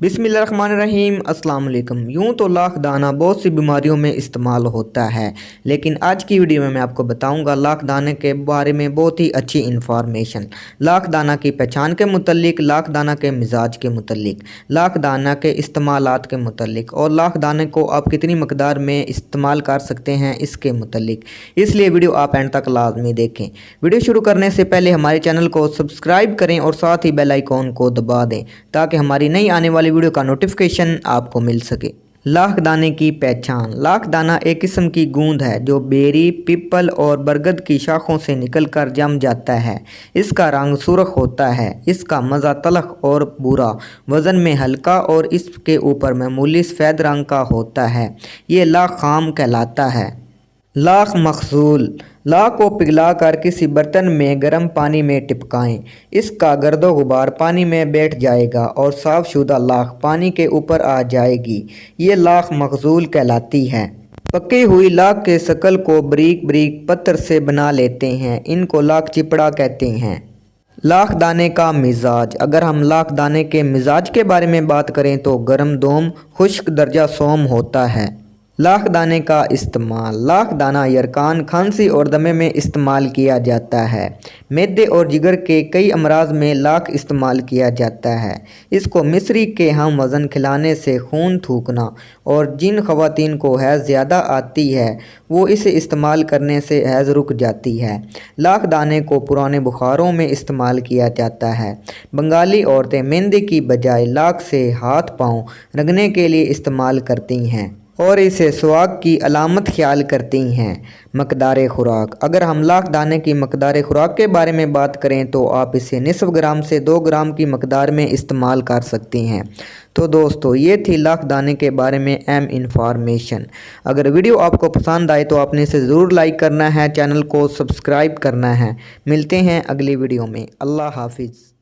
बिस्मिल्लाहिर्रहमानिर्रहीम अस्सलाम वालेकुम। यूँ तो लाख दाना बहुत सी बीमारियों में इस्तेमाल होता है, लेकिन आज की वीडियो में मैं आपको बताऊंगा लाख दाने के बारे में बहुत ही अच्छी इन्फॉर्मेशन। लाख दाना की पहचान के मुतल्लिक, लाख दाना के मिजाज के मुतल्लिक, लाख दाना के इस्तेमालात के मुतल्लिक और लाख दाने को आप कितनी मकदार में इस्तेमाल कर सकते हैं इसके मुतल्लिक। इसलिए वीडियो आप एंड तक लाजमी देखें। वीडियो शुरू करने से पहले हमारे चैनल को सब्सक्राइब करें और साथ ही बेल आइकॉन को दबा दें ताकि हमारी नई आने वाली वीडियो का नोटिफिकेशन आपको मिल सके। लाख दाने की पहचान। लाख दाना एक किस्म की गूंद है जो बेरी, पीपल और बरगद की शाखों से निकलकर जम जाता है। इसका रंग सुर्ख होता है। इसका मज़ा तलख और बुरा, वज़न में हल्का और इसके ऊपर मामूली सफ़ेद रंग का होता है। ये लाख खाम कहलाता है। लाख मखसूल। लाख को पिघलाकर किसी बर्तन में गर्म पानी में टिपकाएं। इसका गर्दो गुबार पानी में बैठ जाएगा और साफ़ शुदा लाख पानी के ऊपर आ जाएगी। ये लाख मखसूल कहलाती है। पकी हुई लाख के शकल को बारीक बारीक पत्थर से बना लेते हैं। इनको लाख चिपड़ा कहते हैं। लाख दाने का मिजाज। अगर हम लाख दाने के मिजाज के बारे में बात करें तो गर्म दोम, खुश्क दर्जा सोम होता है। लाख दाने का इस्तेमाल। लाख दाना यरकान, खांसी और दमे में इस्तेमाल किया जाता है। मैदे और जिगर के कई अमराज में लाख इस्तेमाल किया जाता है। इसको मिस्री के हम वज़न खिलाने से खून थूकना और जिन ख़वातीन को हैज़ ज़्यादा आती है वो इसे इस्तेमाल करने से हैज़ रुक जाती है। लाख दाने को पुराने बुखारों में इस्तेमाल किया जाता है। बंगाली औरतें मेहंदी की बजाय लाख से हाथ पाँव रंगने के लिए इस्तेमाल करती हैं और इसे सुहाग की अलामत ख्याल करती हैं। मकदार खुराक। अगर हम लाख दाने की मकदार खुराक के बारे में बात करें तो आप इसे निस्फ ग्राम से 2 ग्राम की मकदार में इस्तेमाल कर सकती हैं। तो दोस्तों ये थी लाख दाने के बारे में अहम इंफॉर्मेशन। अगर वीडियो आपको पसंद आए तो आपने इसे ज़रूर लाइक करना है, चैनल को सब्सक्राइब करना है। मिलते हैं अगली वीडियो में। अल्लाह हाफिज़।